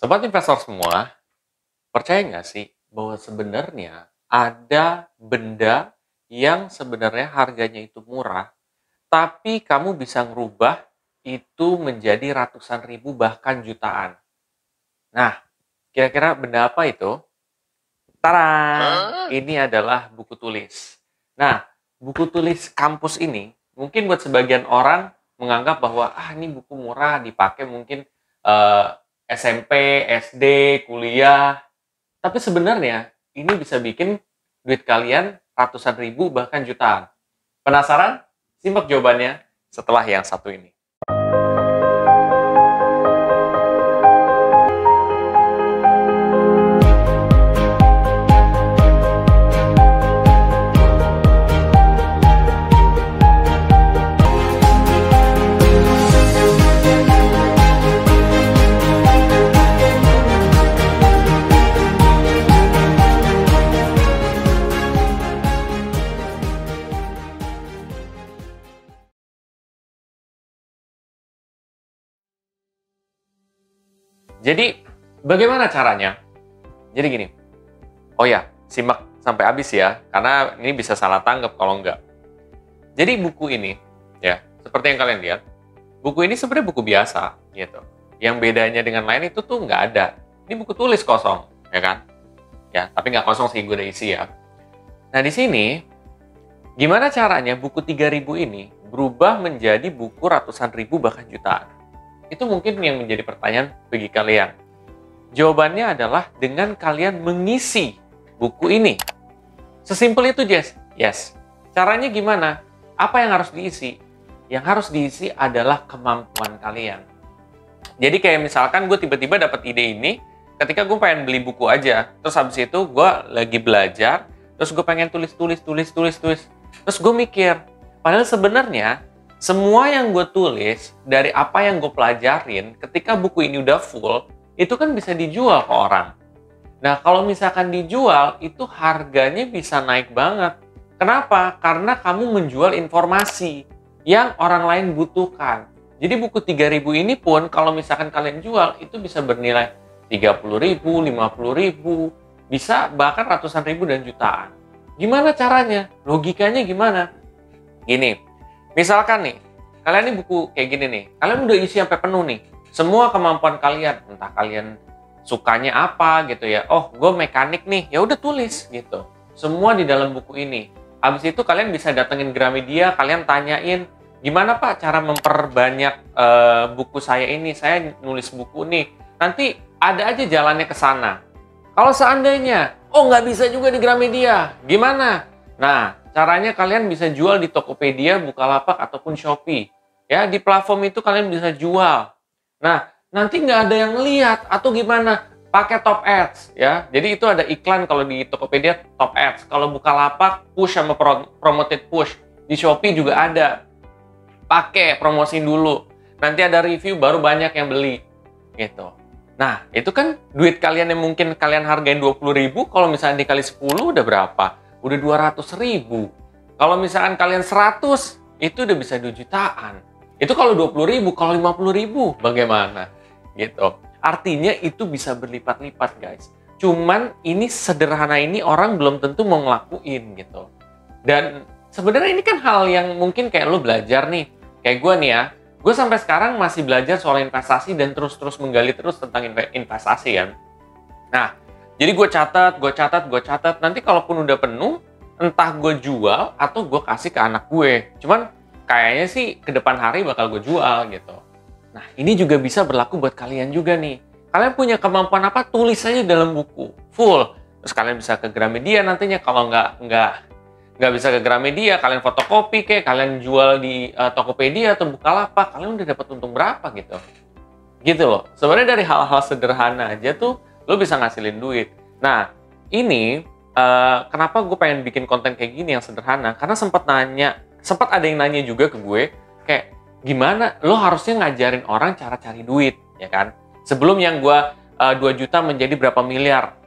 Sobat investor semua, percaya nggak sih bahwa sebenarnya ada benda yang sebenarnya harganya itu murah, tapi kamu bisa ngerubah itu menjadi ratusan ribu bahkan jutaan. Nah, kira-kira benda apa itu? Tara, ini adalah buku tulis. Nah, buku tulis kampus ini mungkin buat sebagian orang menganggap bahwa ini buku murah dipakai mungkin eh, SMP, SD, kuliah. Tapi sebenarnya ini bisa bikin duit kalian ratusan ribu bahkan jutaan. Penasaran? Simak jawabannya setelah yang satu ini. Jadi, bagaimana caranya? Jadi gini, oh ya, simak sampai habis ya, karena ini bisa salah tanggap kalau enggak. Jadi buku ini, ya, seperti yang kalian lihat, buku ini sebenarnya buku biasa, gitu. Yang bedanya dengan lain itu tuh nggak ada. Ini buku tulis kosong, ya kan? Ya, tapi nggak kosong sih, gue udah isi ya. Nah, di sini, gimana caranya buku 3.000 ini berubah menjadi buku ratusan ribu bahkan jutaan? Itu mungkin yang menjadi pertanyaan bagi kalian. Jawabannya adalah dengan kalian mengisi buku ini. Sesimpel itu, Jess. Yes. Caranya gimana? Apa yang harus diisi? Yang harus diisi adalah kemampuan kalian. Jadi kayak misalkan gue tiba-tiba dapat ide ini, ketika gue pengen beli buku aja. Terus habis itu gue lagi belajar, terus gue pengen tulis. Terus gue mikir, padahal sebenarnya semua yang gue tulis, dari apa yang gue pelajarin, ketika buku ini udah full, itu kan bisa dijual ke orang. Nah, kalau misalkan dijual, itu harganya bisa naik banget. Kenapa? Karena kamu menjual informasi yang orang lain butuhkan. Jadi buku 3.000 ini pun, kalau misalkan kalian jual, itu bisa bernilai 30.000, 50.000, bisa bahkan ratusan ribu dan jutaan. Gimana caranya? Logikanya gimana? Gini, misalkan nih, kalian ini buku kayak gini nih, kalian udah isi sampai penuh nih. Semua kemampuan kalian, entah kalian sukanya apa gitu ya. Oh, gue mekanik nih, ya udah tulis gitu. Semua di dalam buku ini. Habis itu kalian bisa datengin Gramedia, kalian tanyain, gimana Pak cara memperbanyak buku saya ini? Saya nulis buku nih. Nanti ada aja jalannya ke sana. Kalau seandainya, oh nggak bisa juga di Gramedia, gimana? Nah, caranya kalian bisa jual di Tokopedia, Bukalapak, ataupun Shopee. Ya, di platform itu kalian bisa jual. Nah, nanti nggak ada yang lihat atau gimana? Pakai top ads, ya. Jadi itu ada iklan kalau di Tokopedia, top ads. Kalau Bukalapak, push sama promoted push. Di Shopee juga ada. Pakai, promosiin dulu. Nanti ada review, baru banyak yang beli. Gitu. Nah, itu kan duit kalian yang mungkin kalian hargain 20.000, kalau misalnya dikali 10 udah berapa? Udah 200.000. Kalau misalkan kalian 100, itu udah bisa 2 jutaan. Itu kalau 20.000, kalau 50.000 bagaimana? Gitu. Artinya itu bisa berlipat-lipat, guys. Cuman ini sederhana ini orang belum tentu mau ngelakuin gitu. Dan sebenarnya ini kan hal yang mungkin kayak lo belajar nih. Kayak gue nih ya. Gue sampai sekarang masih belajar soal investasi dan terus-terus menggali terus tentang investasi kan. Nah, jadi gue catat. Nanti kalaupun udah penuh, entah gue jual atau gue kasih ke anak gue. Cuman kayaknya sih ke depan hari bakal gue jual gitu. Nah, ini juga bisa berlaku buat kalian juga nih. Kalian punya kemampuan apa? Tulis aja dalam buku full. Terus kalian bisa ke Gramedia nantinya. Kalau nggak bisa ke Gramedia, kalian fotokopi kalian jual di Tokopedia atau Bukalapak, kalian udah dapat untung berapa gitu. Gitu loh. Sebenarnya dari hal-hal sederhana aja tuh lo bisa ngasilin duit. Nah, ini kenapa gue pengen bikin konten kayak gini yang sederhana? Karena sempat ada yang nanya juga ke gue, kayak gimana lo harusnya ngajarin orang cara cari duit, ya kan? Sebelum yang gue 2 juta menjadi berapa miliar.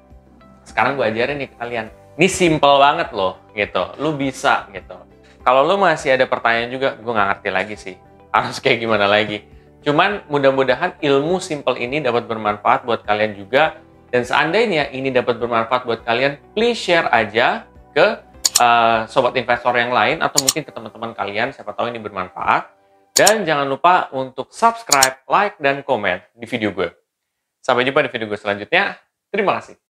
Sekarang gue ajarin nih ke kalian. Ini simple banget loh, gitu. Lo bisa, gitu. Kalau lo masih ada pertanyaan juga, gue nggak ngerti lagi sih. Harus kayak gimana lagi. Cuman mudah-mudahan ilmu simple ini dapat bermanfaat buat kalian juga. Dan seandainya ini dapat bermanfaat buat kalian, please share aja ke sobat investor yang lain atau mungkin ke teman-teman kalian, siapa tahu ini bermanfaat. Dan jangan lupa untuk subscribe, like, dan komen di video gue. Sampai jumpa di video gue selanjutnya. Terima kasih.